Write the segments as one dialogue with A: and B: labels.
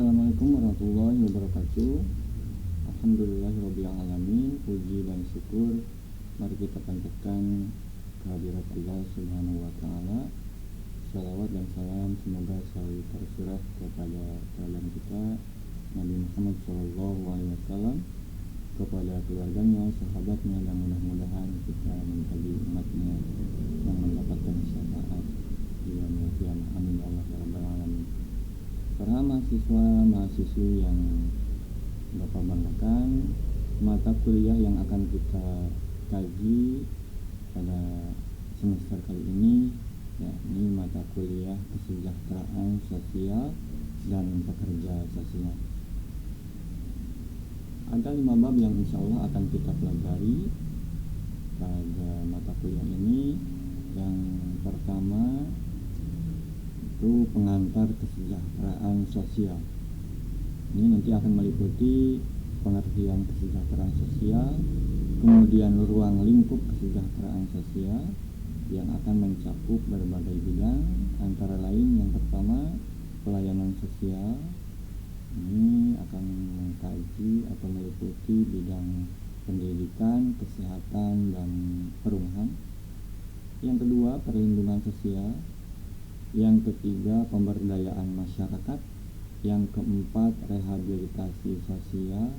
A: Assalamualaikum warahmatullahi wabarakatuh. Alhamdulillahirrabbilalamin. Puji dan syukur mari kita panjatkan kehadirat Allah subhanahu wa ta'ala. Salawat dan salam semoga selalu tercurah kepada teladan kita Nabi Muhammad SAW, kepada keluarganya, sahabatnya, dan mudah-mudahan kita menjadi umatnya yang mendapatkan syafaat di yaumil qiyamah. Amin ya Allah ya rabbal alamin. Para mahasiswi yang Bapak banggakan, mata kuliah yang akan kita kaji pada semester kali ini yakni mata kuliah kesejahteraan sosial dan pekerja sosial. Ada 5 bab yang insya Allah akan kita pelajari pada mata kuliah ini. Yang pertama itu pengantar kesejahteraan sosial. Ini nanti akan meliputi pengertian kesejahteraan sosial, kemudian ruang lingkup kesejahteraan sosial yang akan mencakup berbagai bidang, antara lain yang pertama pelayanan sosial. Ini akan mengkaji atau meliputi bidang pendidikan, kesehatan, dan perumahan. Yang kedua perlindungan sosial. Yang ketiga pemberdayaan masyarakat. Yang keempat rehabilitasi sosial.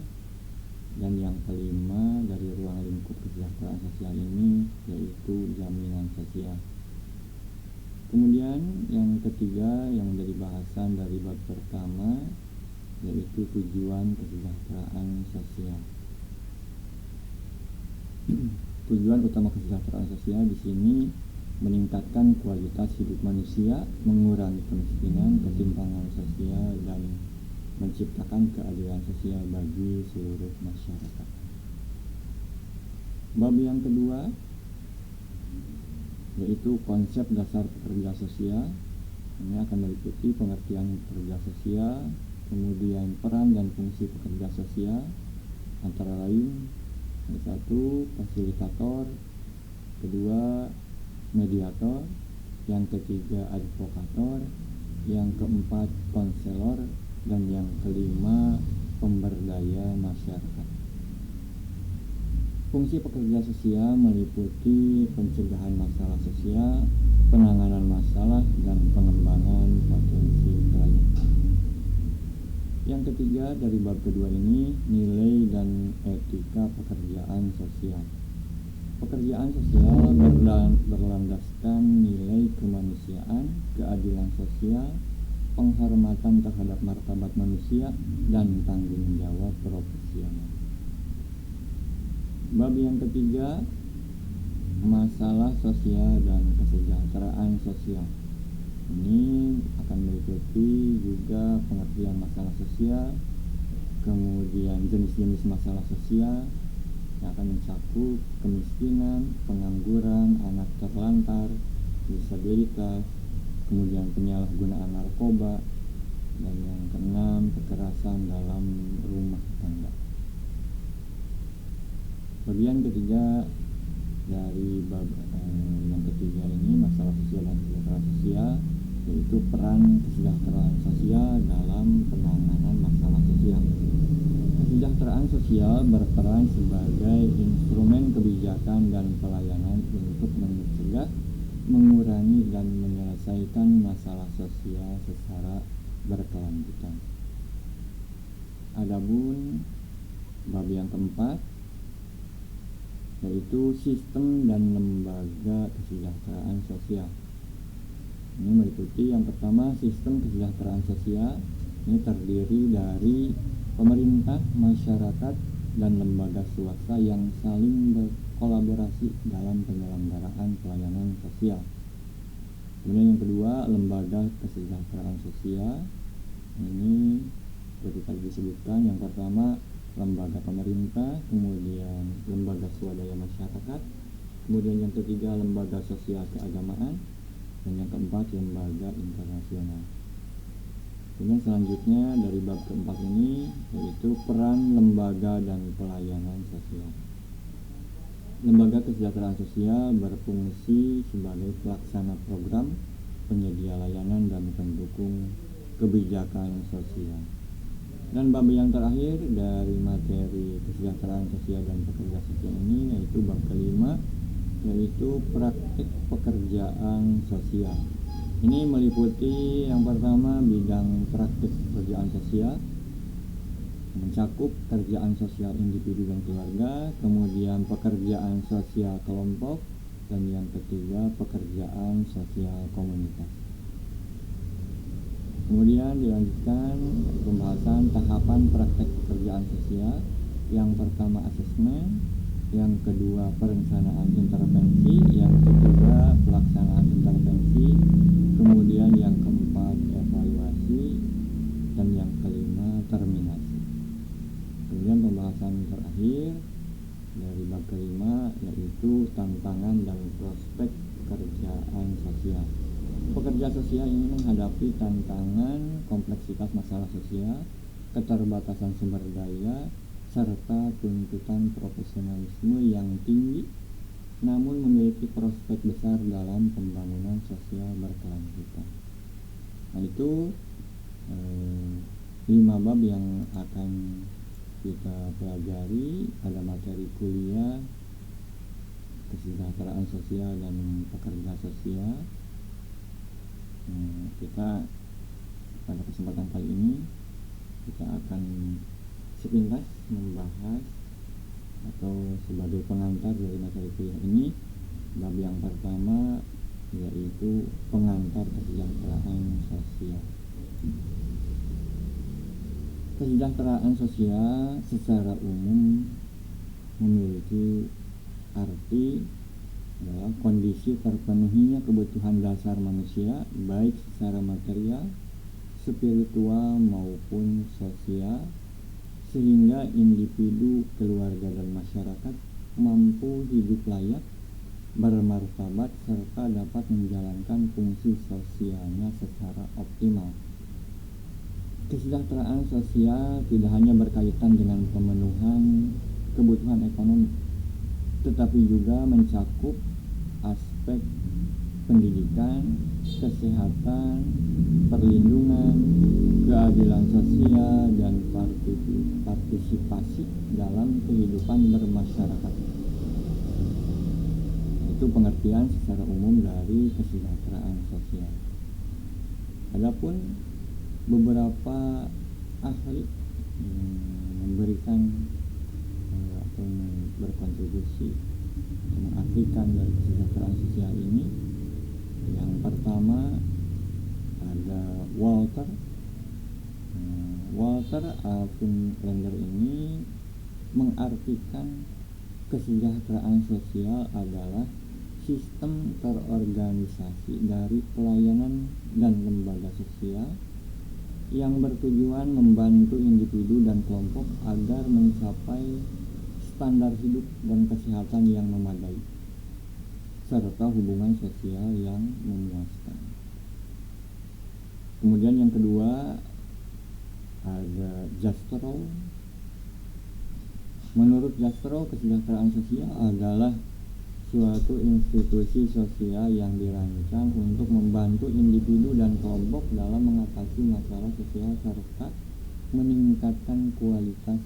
A: Dan yang kelima dari ruang lingkup kesejahteraan sosial ini yaitu jaminan sosial. Kemudian yang ketiga yang menjadi bahasan dari bab pertama yaitu tujuan kesejahteraan sosial. Tujuan utama kesejahteraan sosial di sini meningkatkan kualitas hidup manusia, mengurangi kemiskinan, ketimpangan sosial, dan menciptakan keadilan sosial bagi seluruh masyarakat. Bab yang kedua yaitu konsep dasar pekerja sosial. Ini akan meliputi pengertian pekerja sosial, kemudian peran dan fungsi pekerja sosial, antara lain yang satu fasilitator, kedua mediator, yang ketiga advokator, yang keempat konselor, dan yang kelima pemberdaya masyarakat. Fungsi pekerja sosial meliputi pencegahan masalah sosial, penanganan masalah, dan pengembangan potensi klien. Yang ketiga dari bab kedua ini nilai dan etika pekerjaan sosial. Pekerjaan sosial berlandaskan nilai kemanusiaan, keadilan sosial, penghormatan terhadap martabat manusia, dan tanggung jawab profesional. Bab yang ketiga masalah sosial dan kesejahteraan sosial. Ini akan meliputi juga pengertian masalah sosial, kemudian jenis-jenis masalah sosial yang akan mencakup kemiskinan, pengangguran, anak terlantar, disabilitas, kemudian penyalahgunaan narkoba, dan yang keenam kekerasan dalam rumah tangga. Bagian ketiga dari bab yang ketiga ini masalah sosial dan kesejahteraan sosial yaitu peran kesejahteraan sosial dalam penanganan masalah sosial. Kesejahteraan sosial berperan sebagai instrumen kebijakan dan pelayanan untuk mencegah, mengurangi, dan menyelesaikan masalah sosial secara berkelanjutan. Adapun bab yang keempat yaitu sistem dan lembaga kesejahteraan sosial. Ini meliputi yang pertama sistem kesejahteraan sosial. Ini terdiri dari pemerintah, masyarakat, dan lembaga swasta yang saling berkolaborasi dalam penyelenggaraan pelayanan sosial. Kemudian yang kedua, lembaga kesejahteraan sosial. Ini seperti tadi disebutkan, yang pertama lembaga pemerintah, kemudian lembaga swadaya masyarakat, kemudian yang ketiga lembaga sosial keagamaan, dan yang keempat lembaga internasional. Kemudian selanjutnya dari bab keempat ini yaitu peran lembaga dan pelayanan sosial. Lembaga kesejahteraan sosial berfungsi sebagai pelaksana program, penyedia layanan, dan pendukung kebijakan sosial. Dan bab yang terakhir dari materi kesejahteraan sosial dan pekerja sosial ini yaitu bab kelima, yaitu praktik pekerjaan sosial. Ini meliputi yang pertama bidang praktik pekerjaan sosial, mencakup kerjaan sosial individu dan keluarga, kemudian pekerjaan sosial kelompok, dan yang ketiga pekerjaan sosial komunitas. Kemudian dilanjutkan pembahasan tahapan praktek pekerjaan sosial. Yang pertama asesmen, yang kedua perencanaan intervensi, yang ketiga pelaksanaan intervensi, kemudian yang keempat evaluasi, dan yang kelima terminasi. Kemudian pembahasan terakhir dari bab kelima yaitu tantangan dan prospek pekerjaan sosial. Pekerja sosial ini menghadapi tantangan kompleksitas masalah sosial, keterbatasan sumber daya, serta tuntutan profesionalisme yang tinggi, namun memiliki prospek besar dalam pembangunan sosial berkelanjutan. Nah, itu 5 bab yang akan kita pelajari pada materi kuliah kesejahteraan sosial dan pekerja sosial. Kita pada kesempatan kali ini kita akan sepintas membahas atau sebagai pengantar dari materi kuliah ini bab yang pertama, yaitu pengantar kesejahteraan sosial. Kesejahteraan sosial secara umum memiliki arti adalah kondisi terpenuhinya kebutuhan dasar manusia baik secara material, spiritual maupun sosial, sehingga individu, keluarga, dan masyarakat mampu hidup layak, bermartabat, serta dapat menjalankan fungsi sosialnya secara optimal. Kesejahteraan sosial tidak hanya berkaitan dengan pemenuhan kebutuhan ekonomi, tetapi juga mencakup aspek pendidikan, kesehatan, perlindungan, keadilan sosial, dan partisipasi dalam kehidupan bermasyarakat. Itu pengertian secara umum dari kesejahteraan sosial. Adapun beberapa ahli memberikan atau berkontribusi mengartikan dari kesejahteraan sosial ini. Yang pertama ada Walter Alphen-Lander ini mengartikan kesejahteraan sosial adalah sistem terorganisasi dari pelayanan dan lembaga sosial yang bertujuan membantu individu dan kelompok agar mencapai standar hidup dan kesehatan yang memadai, serta hubungan sosial yang memuaskan. Kemudian yang kedua ada Jastrow. Menurut Jastrow, kesejahteraan sosial adalah suatu institusi sosial yang dirancang untuk membantu individu dan kelompok dalam mengatasi masalah sosial serta meningkatkan kualitas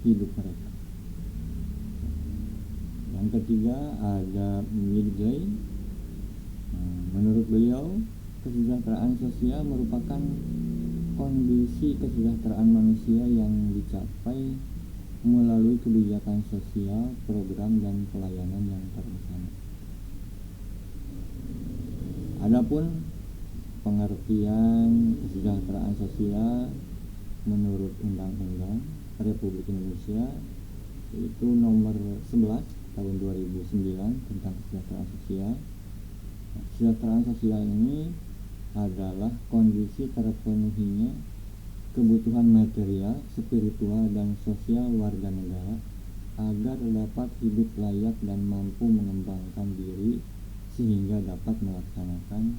A: hidup mereka. Yang ketiga ada Midgley. Menurut beliau, kesejahteraan sosial merupakan kondisi kesejahteraan manusia yang dicapai melalui kebijakan sosial, program, dan pelayanan yang bersama. Adapun pengertian kesejahteraan sosial menurut Undang-Undang Republik Indonesia yaitu nomor 11 tahun 2009 tentang kesejahteraan sosial. Kesejahteraan sosial ini adalah kondisi terpenuhinya kebutuhan material, spiritual, dan sosial warga negara agar dapat hidup layak dan mampu mengembangkan diri sehingga dapat melaksanakan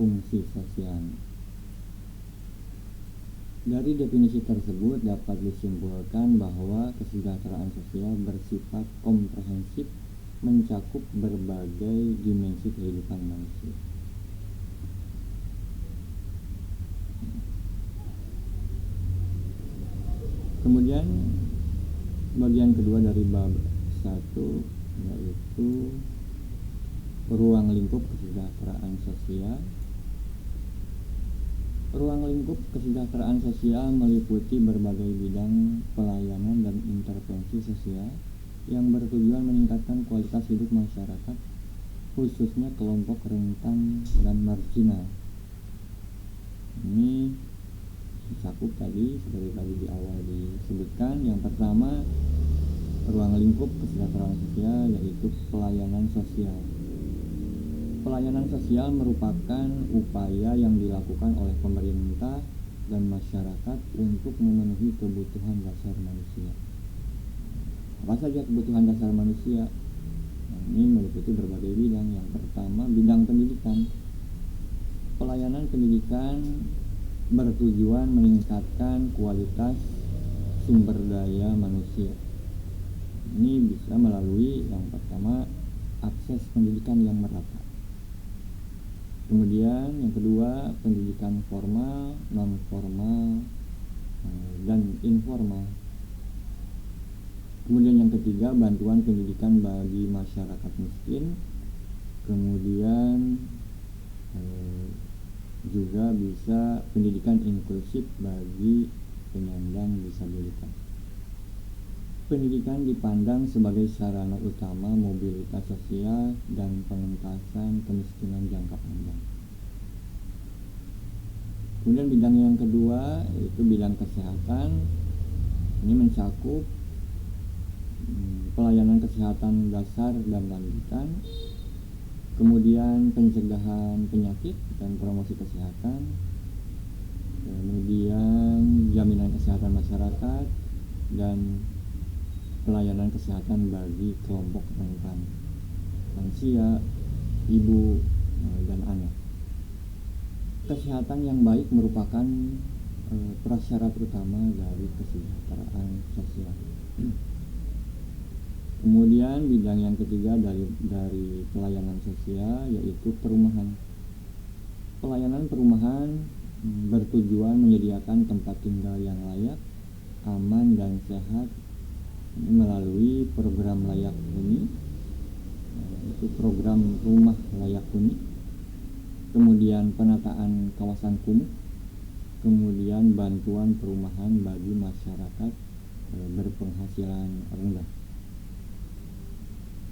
A: fungsi sosial. Dari definisi tersebut dapat disimpulkan bahwa kesejahteraan sosial bersifat komprehensif, mencakup berbagai dimensi kehidupan manusia. Kemudian bagian kedua dari bab 1 yaitu ruang lingkup kesejahteraan sosial. Ruang lingkup kesejahteraan sosial meliputi berbagai bidang pelayanan dan intervensi sosial yang bertujuan meningkatkan kualitas hidup masyarakat, khususnya kelompok rentan dan marginal. Ini dicakup tadi, seperti tadi di awal disebutkan. Yang pertama, ruang lingkup kesejahteraan sosial yaitu pelayanan sosial. Pelayanan sosial merupakan upaya yang dilakukan oleh pemerintah dan masyarakat untuk memenuhi kebutuhan dasar manusia. Apa saja kebutuhan dasar manusia? Ini meliputi berbagai bidang. Yang pertama, bidang pendidikan. Pelayanan pendidikan bertujuan meningkatkan kualitas sumber daya manusia. Ini bisa melalui yang pertama, akses pendidikan yang merata. Kemudian yang kedua, pendidikan formal, non formal, dan informal. Kemudian yang ketiga, bantuan pendidikan bagi masyarakat miskin. Kemudian juga bisa pendidikan inklusif bagi penyandang disabilitas. Pendidikan dipandang sebagai sarana utama mobilitas sosial dan pengentasan kemiskinan jangka panjang. Kemudian bidang yang kedua yaitu bidang kesehatan. Ini mencakup pelayanan kesehatan dasar dan lanjutan, kemudian pencegahan penyakit dan promosi kesehatan, kemudian jaminan kesehatan masyarakat, dan pelayanan kesehatan bagi kelompok rentan, lansia, ibu, dan anak. Kesehatan yang baik merupakan prasyarat utama dari kesejahteraan sosial. Kemudian bidang yang ketiga dari pelayanan sosial yaitu perumahan. Pelayanan perumahan bertujuan menyediakan tempat tinggal yang layak, aman, dan sehat melalui program layak huni, itu program rumah layak huni, kemudian penataan kawasan kumuh, kemudian bantuan perumahan bagi masyarakat berpenghasilan rendah.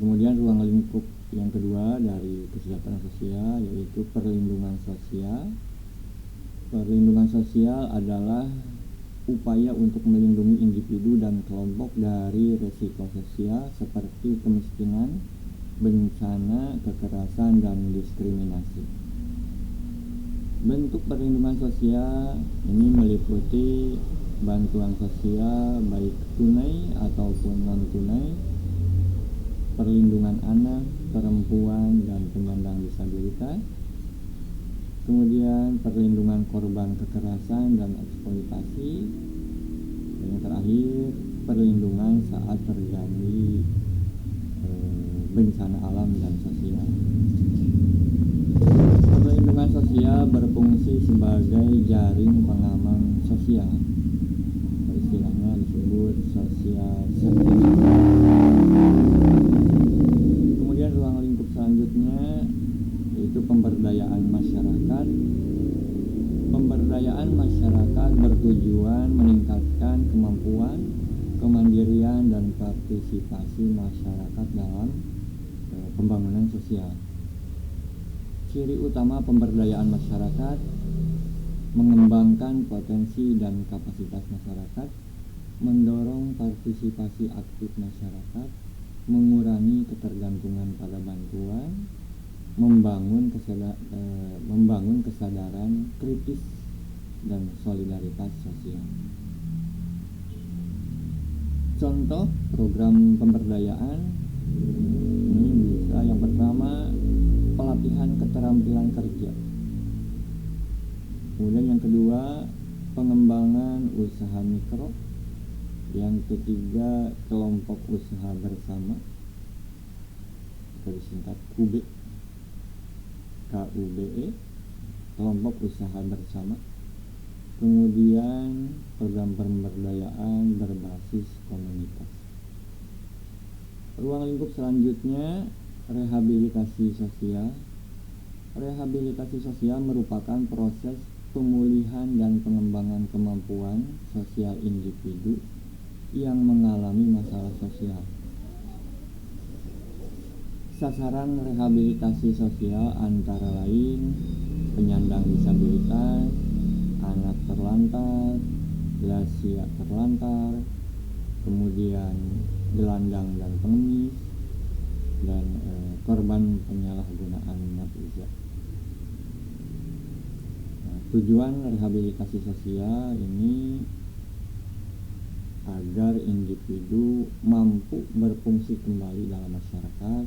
A: Kemudian ruang lingkup yang kedua dari kesejahteraan sosial yaitu perlindungan sosial. Perlindungan sosial adalah upaya untuk melindungi individu dan kelompok dari risiko sosial seperti kemiskinan, bencana, kekerasan, dan diskriminasi. Bentuk perlindungan sosial ini meliputi bantuan sosial baik tunai ataupun non-tunai, perlindungan anak, perempuan, dan penyandang disabilitas, kemudian perlindungan korban kekerasan dan eksploitasi, dan yang terakhir perlindungan saat terjadi bencana alam dan sosial. Perlindungan sosial berfungsi sebagai jaring pengaman sosial, istilahnya disebut social safety net. Kemudian ruang lingkup selanjutnya yaitu pemberdayaan masyarakat. Pemberdayaan masyarakat bertujuan meningkatkan kemampuan, kemandirian, dan partisipasi masyarakat dalam pembangunan sosial. Ciri utama pemberdayaan masyarakat: mengembangkan potensi dan kapasitas masyarakat, mendorong partisipasi aktif masyarakat, mengurangi ketergantungan pada bantuan, membangun kesadaran kritis dan solidaritas sosial. Contoh program pemberdayaan ini bisa yang pertama pelatihan keterampilan kerja. Kemudian yang kedua pengembangan usaha mikro. Yang ketiga kelompok usaha bersama, disingkat KUBE, KUBE, kelompok usaha bersama. kemudian program pemberdayaan berbasis komunitas. Ruang lingkup selanjutnya rehabilitasi sosial. Rehabilitasi sosial merupakan proses pemulihan dan pengembangan kemampuan sosial individu yang mengalami masalah sosial. Sasaran rehabilitasi sosial antara lain penyandang disabilitas, anak terlantar, lansia terlantar, kemudian gelandang dan pengemis, dan korban penyalahgunaan narkoba. Tujuan rehabilitasi sosial ini agar individu mampu berfungsi kembali dalam masyarakat,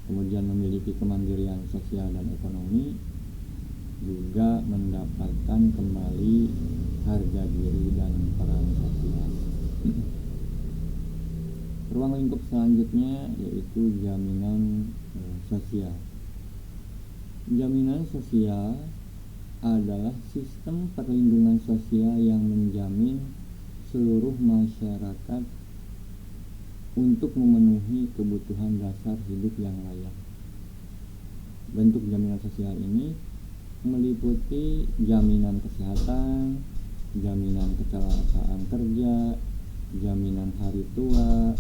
A: kemudian memiliki kemandirian sosial dan ekonomi, juga mendapatkan kembali harga diri dan peran sosial. Ruang lingkup selanjutnya yaitu jaminan sosial. Jaminan sosial adalah sistem perlindungan sosial yang menjamin seluruh masyarakat untuk memenuhi kebutuhan dasar hidup yang layak. Bentuk jaminan sosial ini meliputi jaminan kesehatan, jaminan kecelakaan kerja, jaminan hari tua,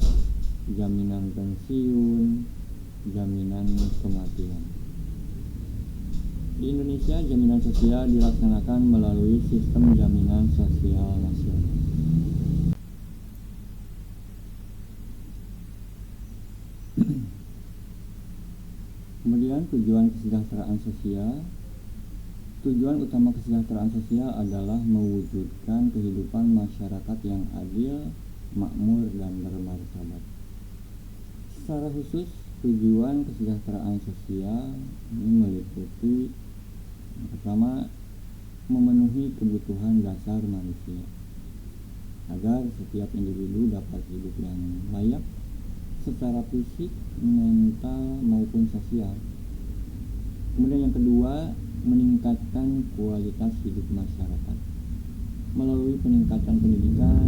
A: jaminan pensiun, jaminan kematian. Di Indonesia, jaminan sosial dilaksanakan melalui sistem jaminan sosial nasional. Kemudian tujuan kesejahteraan sosial. Tujuan utama kesejahteraan sosial adalah mewujudkan kehidupan masyarakat yang adil, makmur, dan bermartabat. Secara khusus, tujuan kesejahteraan sosial ini meliputi yang pertama, memenuhi kebutuhan dasar manusia agar setiap individu dapat hidup yang layak secara fisik, mental, maupun sosial. Kemudian yang kedua, meningkatkan kualitas hidup masyarakat melalui peningkatan pendidikan,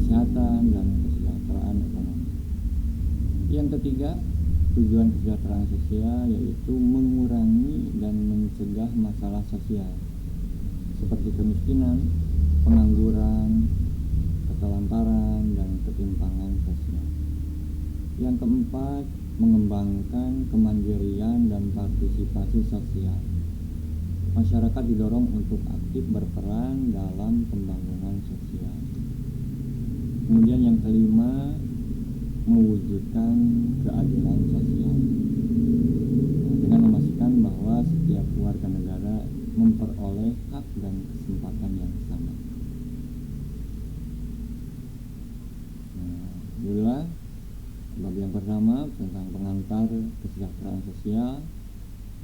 A: kesehatan, dan kesejahteraan ekonomi. Yang ketiga, tujuan kesejahteraan sosial yaitu mengurangi dan mencegah masalah sosial seperti kemiskinan, pengangguran, ketelantaran, dan ketimpangan sosial. Yang keempat, mengembangkan kemandirian dan partisipasi sosial. Masyarakat didorong untuk aktif berperan dalam pembangunan sosial. Kemudian yang kelima, mewujudkan keadilan sosial dengan memastikan bahwa setiap warga negara memperoleh hak dan kesempatan yang sama. Itulah bab yang pertama tentang pengantar kesejahteraan sosial.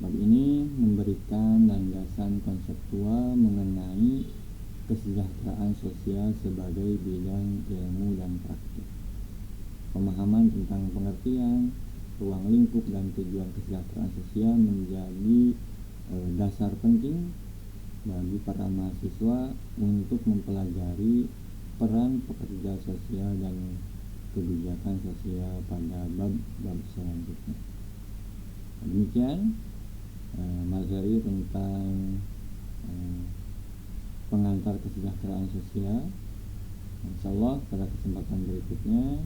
A: Bab ini memberikan landasan konseptual mengenai kesejahteraan sosial sebagai bidang ilmu dan praktik. Pemahaman tentang pengertian, ruang lingkup, dan tujuan kesejahteraan sosial menjadi dasar penting bagi para mahasiswa untuk mempelajari peran pekerja sosial dan kebijakan sosial pada bab selanjutnya. Demikian materi tentang pengantar kesejahteraan sosial. Insyaallah pada kesempatan berikutnya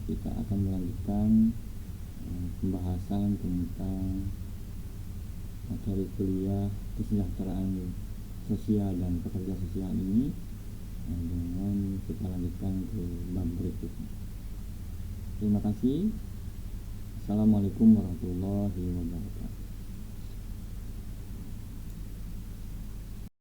A: kita akan melanjutkan pembahasan tentang materi kuliah kesejahteraan sosial dan pekerja sosial ini dengan kita lanjutkan ke bab berikutnya. Terima kasih. Assalamualaikum warahmatullahi wabarakatuh.